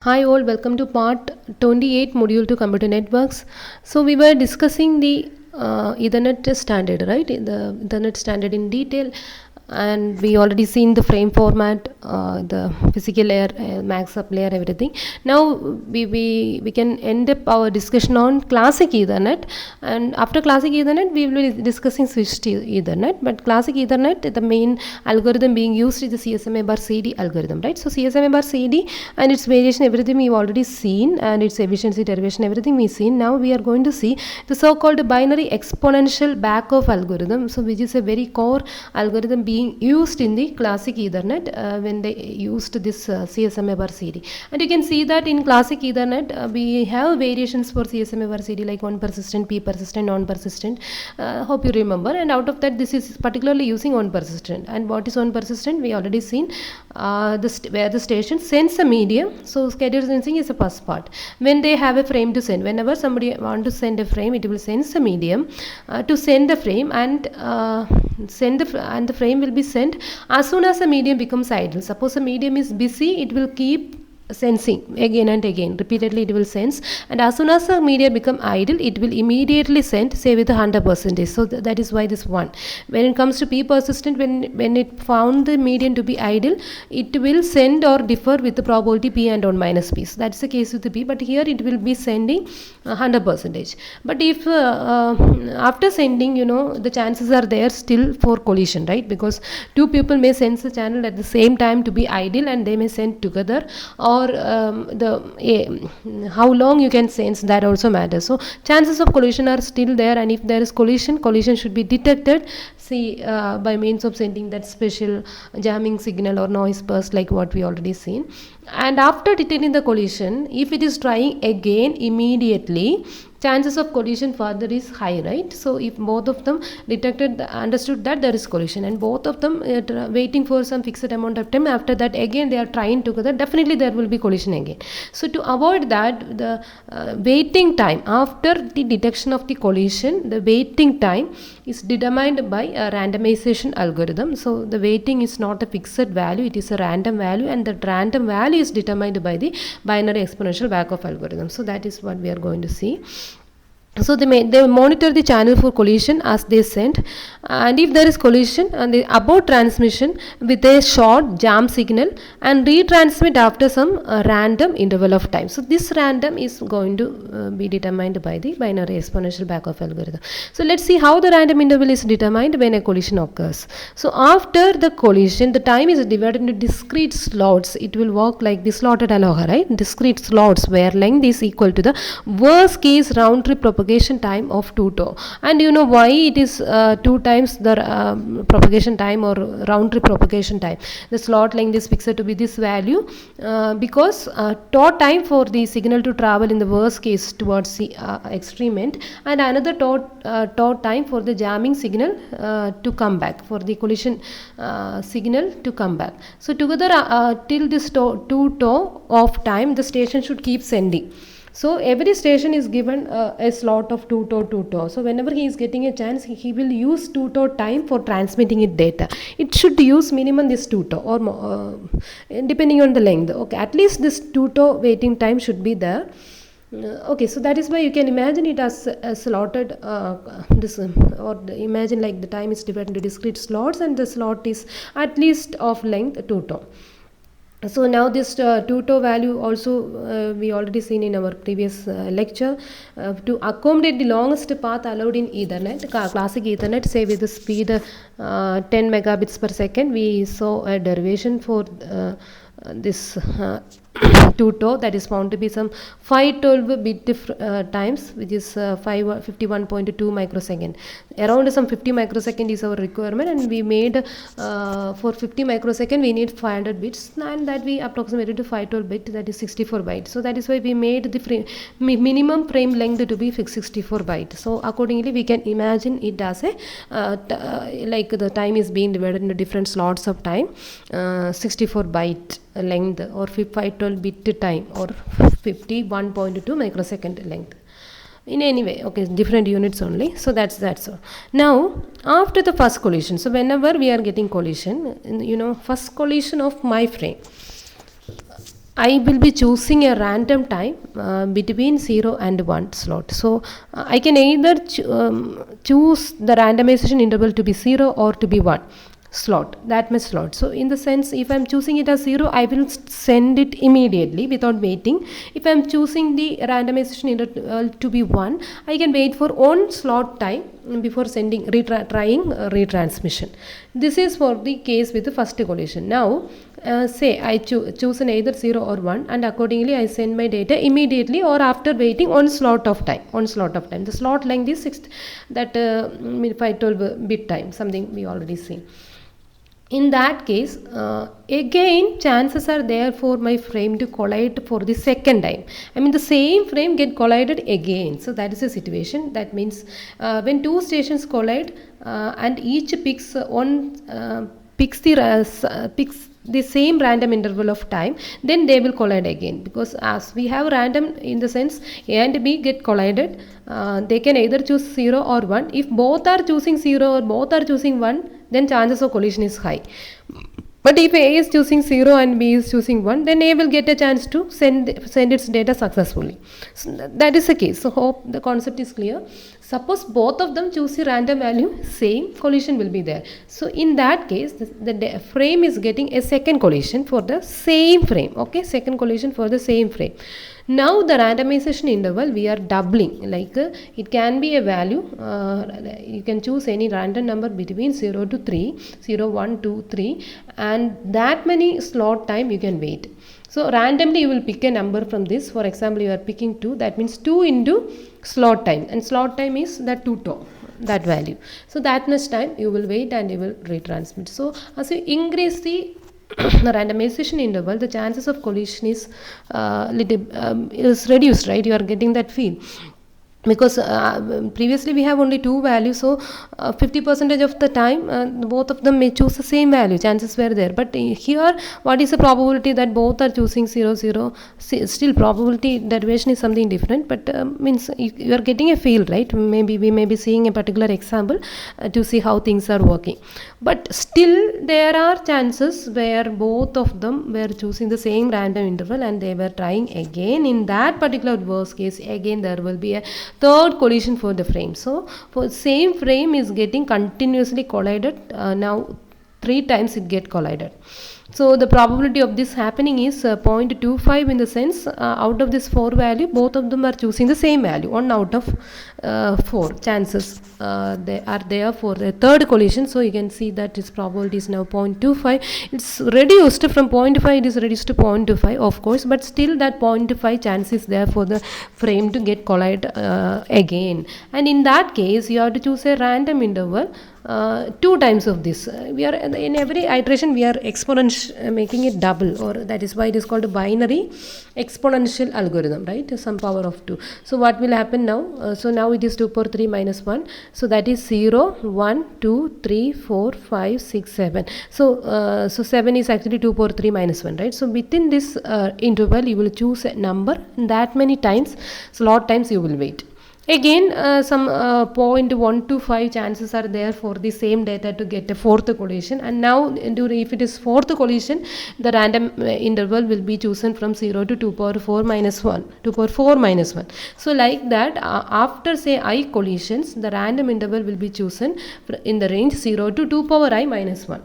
Hi all, welcome to part 28 module to computer networks. So we were discussing the Ethernet standard, right? The Ethernet standard in detail, and we already seen the frame format, the physical layer, max up layer, everything. Now we can end up our discussion on classic Ethernet, and after classic Ethernet we will be discussing switched Ethernet. But classic Ethernet, the main algorithm being used is the CSMA bar CD algorithm, right? So CSMA bar CD and its variation, everything we've already seen, and its efficiency, derivation, everything we've seen. Now we are going to see the so-called binary exponential backoff algorithm, so which is a very core algorithm being used in the classic Ethernet when they used this CSMA bar CD. And you can see that in classic Ethernet we have variations for CSMA bar CD like on persistent, P persistent, non persistent. Hope you remember. And out of that, this is particularly using on persistent. And what is on persistent? We already seen where the station sends a medium. So scheduled sensing is the first part. When they have a frame to send, whenever somebody want to send a frame, it will sense a medium to send the frame, and the frame will be sent as soon as the medium becomes idle. Suppose a medium is busy, it will keep sensing again and again, repeatedly it will sense, and as soon as the medium become idle, it will immediately send, say with 100%. So that is why this one. When it comes to P persistent, when it found the medium to be idle, it will send or differ with the probability P and on minus P. So that's the case with the P, but here it will be sending 100%. But if after sending, the chances are there still for collision, right? Because two people may sense the channel at the same time to be idle, and they may send together, or how long you can sense, that also matters. So chances of collision are still there, and if there is collision should be detected, see by means of sending that special jamming signal or noise burst like what we already seen. And after detecting the collision, if it is trying again immediately, chances of collision further is high, right? So if both of them understood that there is collision, and both of them waiting for some fixed amount of time, after that again they are trying together, definitely there will be collision again. So to avoid that, the waiting time after the detection of the collision, the waiting time is determined by a randomization algorithm. So the waiting is not a fixed value, it is a random value, and that random value is determined by the binary exponential backoff algorithm. So that is what we are going to see. So they monitor the channel for collision as they send, and if there is collision, and they abort transmission with a short jam signal and retransmit after some random interval of time. So this random is going to be determined by the binary exponential backoff algorithm. So let's see how the random interval is determined when a collision occurs. So after the collision, the time is divided into discrete slots. It will work like the slotted aloha, right? Discrete slots where length is equal to the worst case round trip propagation time of 2 tau. And you know why it is 2 times the propagation time or round trip propagation time. The slot length is fixed to be this value because tau time for the signal to travel in the worst case towards the extreme end, and another tau time for the jamming signal to come back, for the collision signal to come back. So together till this 2 tau of time, the station should keep sending. So every station is given a slot of 2 tau. So whenever he is getting a chance, he will use 2 tau time for transmitting it data. It should use minimum this 2 tau or depending on the length. Okay, at least this 2 tau waiting time should be there. Okay, so that is why you can imagine it as slotted or imagine like the time is divided into discrete slots, and the slot is at least of length 2 tau. So now this 2 tau value also we already seen in our previous lecture. To accommodate the longest path allowed in Ethernet, classic Ethernet, say with the speed 10 megabits per second, we saw a derivation for this 2 tau, that is found to be some 512 bit times, which is 51.2 microsecond. Around some 50 microsecond is our requirement, and we made for 50 microsecond we need 500 bits, and that we approximated to 512 bit, that is 64 bytes. So that is why we made the minimum frame length to be 64 bytes. So accordingly we can imagine it as a like the time is being divided into different slots of time, 64 byte length or 512 bit time or 51.2 microsecond length. In any way, okay, different units only. So that's all. Now after the first collision, so whenever we are getting collision, first collision of my frame, I will be choosing a random time between 0 and 1 slot. So I can either choose the randomization interval to be 0 or to be 1 slot, that much slot. So in the sense, if I'm choosing it as 0, I will send it immediately without waiting. If I'm choosing the randomization interval to be 1, I can wait for 1 slot time before sending trying retransmission. This is for the case with the first collision. Now say I choose either 0 or 1, and accordingly I send my data immediately or after waiting 1 slot of time. The slot length is 6, that 512 bit time, something we already seen. In that case, again chances are there for my frame to collide for the second time. I mean, the same frame get collided again. So that is a situation. That means when two stations collide and each picks the same random interval of time, then they will collide again, because as we have random in the sense A and B get collided, they can either choose 0 or 1. If both are choosing 0 or both are choosing 1, then chances of collision is high. But if A is choosing 0 and B is choosing 1, then A will get a chance to send its data successfully. So that is the case. So hope the concept is clear. Suppose both of them choose a random value, same collision will be there. So in that case, the frame is getting a second collision for the same frame. Okay, second collision for the same frame. Now the randomization interval we are doubling, like it can be a value, you can choose any random number between 0 to 3, 0, 1, 2, 3, and that many slot time you can wait. So randomly you will pick a number from this. For example, you are picking 2, that means 2 into slot time, and slot time is the 2 that value. So that much time you will wait and you will retransmit. So as you increase the randomization interval, the chances of collision is is reduced, right? You are getting that feel, because previously we have only two values, so 50% of the time both of them may choose the same value, chances were there. But here, what is the probability that both are choosing 0 0? Still probability derivation is something different, but means you are getting a feel, right? Maybe we may be seeing a particular example to see how things are working. But still there are chances where both of them were choosing the same random interval and they were trying again. In that particular worst case, again there will be a third collision for the frame. So for same frame is getting continuously collided, now 3 times it get collided. So the probability of this happening is 0.25, in the sense out of this 4 value, both of them are choosing the same value. 1 out of 4 chances they are there for the third collision. So you can see that its probability is now 0.25. It's reduced from 0.5, it is reduced to 0.25, of course, but still that 0.5 chance is there for the frame to get collide again. And in that case, you have to choose a random interval 2 times of this. We are in every iteration we are making it double, or that is why it is called a binary exponential algorithm, right? Some power of 2. So what will happen now? So now it is 2 power 3 minus 1. So that is 0, 1, 2, 3, 4, 5, 6, 7. So 7 is actually 2 power 3 minus 1, right? So within this interval you will choose a number, that many times, slot times you will wait. Again, some 0.125 chances are there for the same data to get a fourth collision. And now, if it is fourth collision, the random interval will be chosen from 0 to 2 power 4 minus 1. 2 power 4 minus 1. So like that, after say I collisions, the random interval will be chosen in the range 0 to 2 power I minus 1.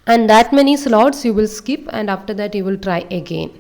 And that many slots you will skip, and after that you will try again.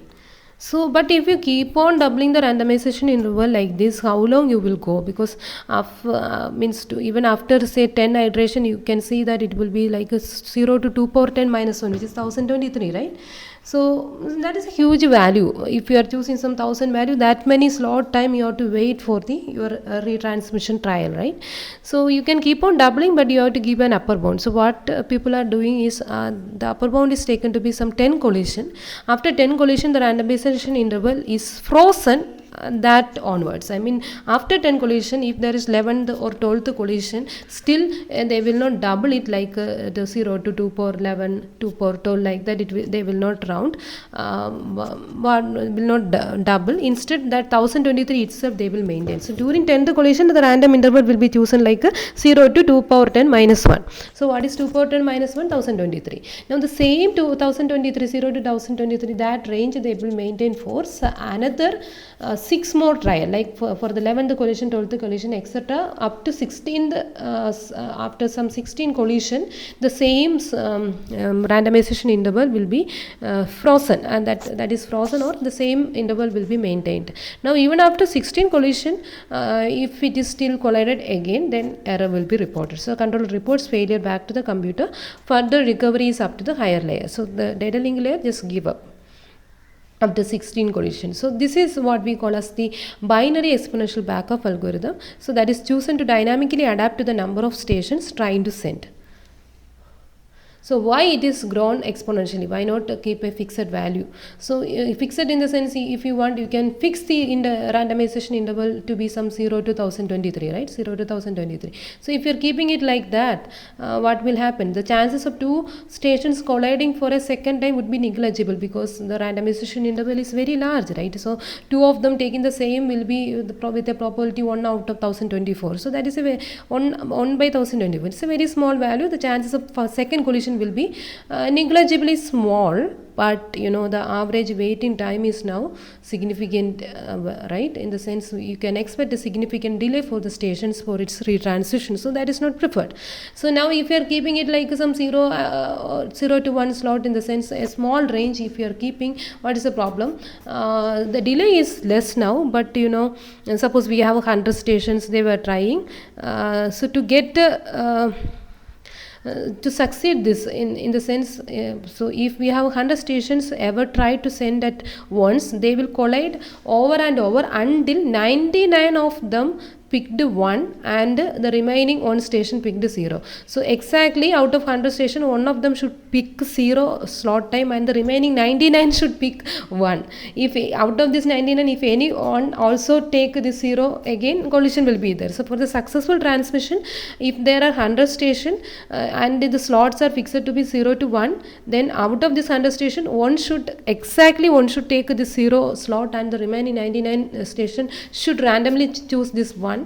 So, but if you keep on doubling the randomization interval like this, how long you will go? Because even after say 10 iteration, you can see that it will be like a 0 to 2 power 10 minus 1, which is 1023, right? So that is a huge value. If you are choosing some 1000 value, that many slot time you have to wait for your retransmission trial, right? So you can keep on doubling, but you have to give an upper bound. So what people are doing is the upper bound is taken to be some 10 collision. After 10 collision, the randomization interval is frozen that onwards. I mean, after 10 collision, if there is 11th or 12th collision, still they will not double it like the 0 to 2 power 11, 2 power 12, like that. They will not round, but will not double. Instead, that 1023 itself they will maintain. So during 10th collision, the random interval will be chosen like 0 to 2 power 10 minus 1. So what is 2 power 10 minus 1? 1023. Now the same 2023, 0 to 1023, that range they will maintain for another 6 more trial, like for the 11th collision, 12th collision, etc. up to 16th. After some 16 collision, the same randomization interval will be frozen, and that is frozen, or the same interval will be maintained. Now even after 16 collision, if it is still collided again, then error will be reported. So controller reports failure back to the computer. Further recovery is up to the higher layer. So the data link layer just give up after 16 collision. So this is what we call as the binary exponential backup algorithm. So that is chosen to dynamically adapt to the number of stations trying to send. So why it is grown exponentially? Why not keep a fixed value? So fixed in the sense, if you want, you can fix the randomization interval to be some 0 to 1023, right? 0 to 1023. So if you're keeping it like that, what will happen? The chances of two stations colliding for a second time would be negligible, because the randomization interval is very large, right? So two of them taking the same will be with a probability 1 out of 1024. So that is a 1 by 1024. It's a very small value. The chances of second collision will be negligibly small, but the average waiting time is now significant, right? In the sense, you can expect a significant delay for the stations for its retransition, so that is not preferred. So now if you are keeping it like some 0 to 1 slot, in the sense a small range, if you are keeping, what is the problem? The delay is less now, but suppose we have 100 stations they were trying, so to get to succeed this, in the sense, so if we have 100 stations ever try to send at once, they will collide over and over until 99 of them picked 1 and the remaining 1 station picked 0. So exactly out of 100 station, one of them should pick 0 slot time and the remaining 99 should pick 1. If out of this 99, if any one also take the 0, again collision will be there. So for the successful transmission, if there are 100 station and the slots are fixed to be 0 to 1, then out of this 100 station, one should take the 0 slot and the remaining 99 station should randomly choose this one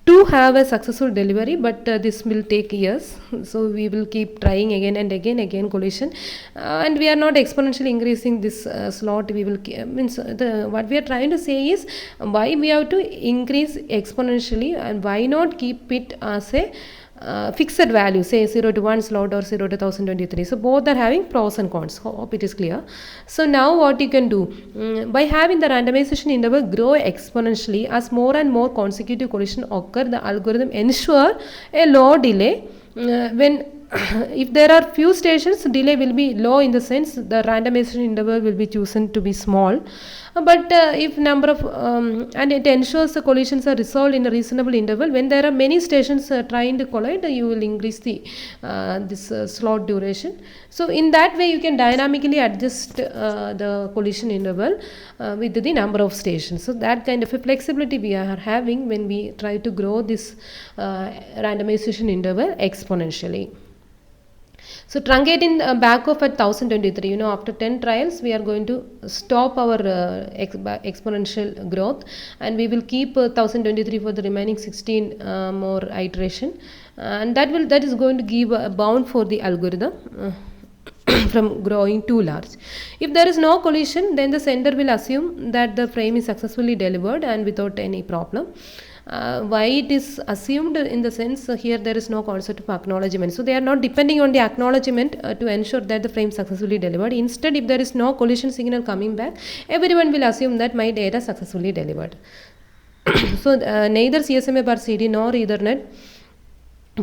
to have a successful delivery, but this will take years. So we will keep trying again and again collision, and we are not exponentially increasing this slot. We will what we are trying to say is, why we have to increase exponentially, and why not keep it as a fixed value, say 0 to 1 slot or 0 to 1023. So both are having pros and cons. Hope it is clear. So now what you can do, by having the randomization interval grow exponentially as more and more consecutive collision occur, the algorithm ensure a low delay. When if there are few stations, delay will be low, in the sense the randomization interval will be chosen to be small. But if number of and it ensures the collisions are resolved in a reasonable interval. When there are many stations trying to collide, you will increase the this slot duration. So in that way, you can dynamically adjust the collision interval with the number of stations. So that kind of a flexibility we are having when we try to grow this randomization interval exponentially. So truncating back off at 1023, after 10 trials, we are going to stop our exponential growth, and we will keep 1023 for the remaining 16 more iteration, and that is going to give a bound for the algorithm from growing too large. If there is no collision, then the sender will assume that the frame is successfully delivered and without any problem. Why it is assumed, in the sense, here there is no concept of acknowledgement. So they are not depending on the acknowledgement to ensure that the frame successfully delivered. Instead, if there is no collision signal coming back, everyone will assume that my data successfully delivered. So neither CSMA bar CD nor Ethernet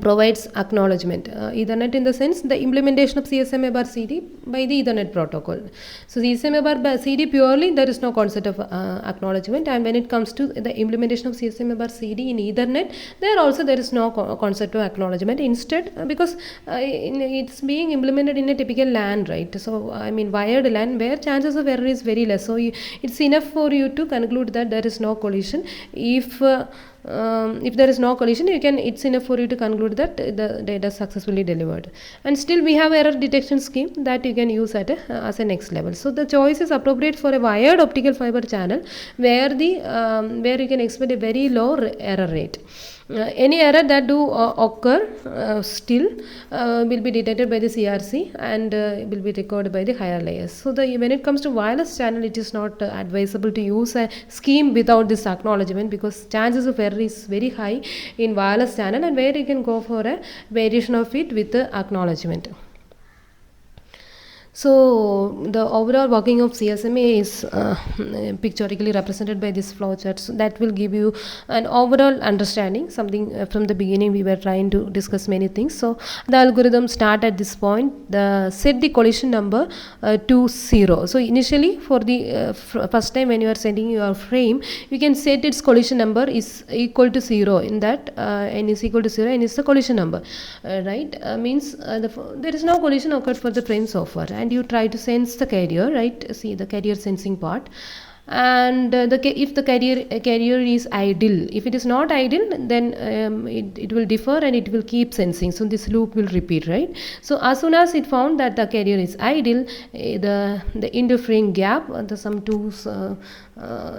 provides acknowledgement. Ethernet in the sense the implementation of CSMA bar CD by the Ethernet protocol. So CSMA bar CD purely there is no concept of acknowledgement, and when it comes to the implementation of CSMA bar CD in Ethernet, there also there is no concept of acknowledgement. Instead, because it's being implemented in a typical LAN, right? So I mean wired LAN where chances of error is very less. So it's enough for you to conclude that there is no collision. If there is no collision, it's enough for you to conclude that the data is successfully delivered. And still we have error detection scheme that you can use as a next level. So the choice is appropriate for a wired optical fiber channel where where you can expect a very low error rate. Any error that do occur still will be detected by the CRC and will be recorded by the higher layers. So when it comes to wireless channel, it is not advisable to use a scheme without this acknowledgement, because chances of error is very high in wireless channel, and where you can go for a variation of it with the acknowledgement. So the overall working of CSMA is pictorially represented by this flowchart. So that will give you an overall understanding. Something from the beginning we were trying to discuss many things. So the algorithm start at this point. Set the collision number to 0. So initially for the first time when you are sending your frame, you can set its collision number is equal to 0. In that n is equal to 0, n is the collision number, right? Means there is no collision occurred for the frame so far. And you try to sense the carrier, right? See the carrier sensing part, and if the carrier is idle, if it is not idle, then it will differ and it will keep sensing. So this loop will repeat, right? So as soon as it found that the carrier is idle, the interfering gap, the some tools,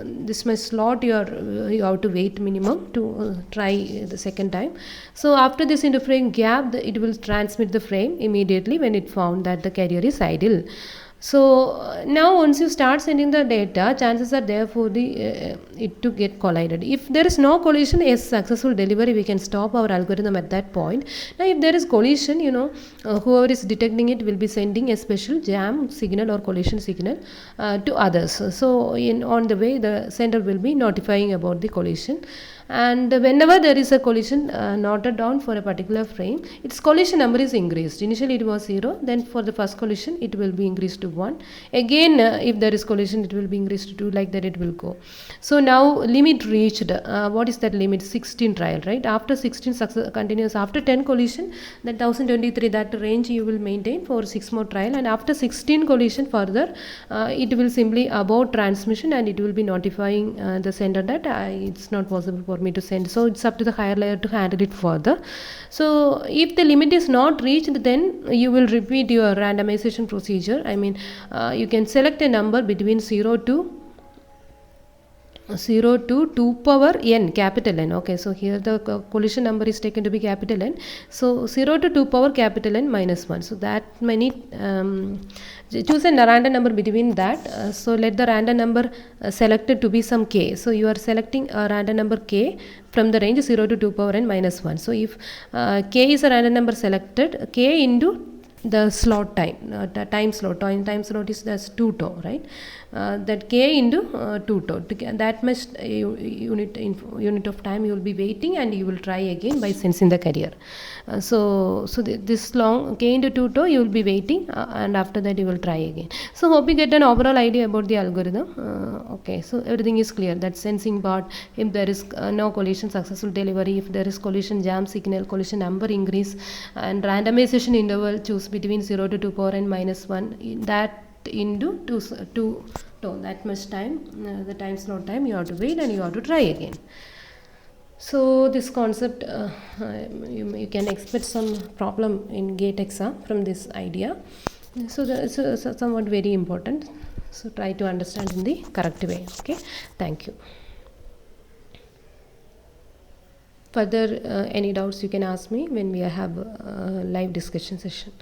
this may slot you have to wait minimum to try the second time. So after this interfering gap, it will transmit the frame immediately when it found that the carrier is idle. So now once you start sending the data, chances are there for it to get collided. If there is no collision, a successful delivery, we can stop our algorithm at that point. Now if there is collision, whoever is detecting it will be sending a special jam signal or collision signal to others. So on the way, the sender will be notifying about the collision. And whenever there is a collision noted down for a particular frame, its collision number is increased. Initially it was 0, then for the first collision it will be increased to 1. Again if there is collision, it will be increased to 2, like that it will go. So now limit reached. What is that limit? 16 trial, right? After 16 continuous, after 10 collision, that 1023, that range you will maintain for 6 more trial, and after 16 collision further, it will simply abort transmission and it will be notifying the sender that it's not possible for me to send. So it's up to the higher layer to handle it further. So if the limit is not reached, then you will repeat your randomization procedure. I mean you can select a number between 0 to 2 power n, capital N. Okay, so here the collision number is taken to be capital N. So 0 to 2 power capital N minus 1. So that many, choose a random number between that. So let the random number selected to be some k. So you are selecting a random number k from the range 0 to 2 power n minus 1. So if k is a random number selected, k into the slot time, time slot is that's 2 tau, right? That k into 2 tau, that much unit of time you will be waiting, and you will try again by sensing the carrier. This long k into 2 tau you will be waiting, and after that you will try again. So hope you get an overall idea about the algorithm. Okay, so everything is clear. That sensing part, if there is no collision, successful delivery. If there is collision, jam signal, collision number increase, and randomization interval, choose between 0 to 2 power n minus 1. That into 2 tau, that much time, the time slot time, you have to wait and you have to try again. So this concept, you can expect some problem in GATE exam from this idea. So it's somewhat very important. So try to understand in the correct way. Okay, thank you. Further any doubts you can ask me when we have a live discussion session.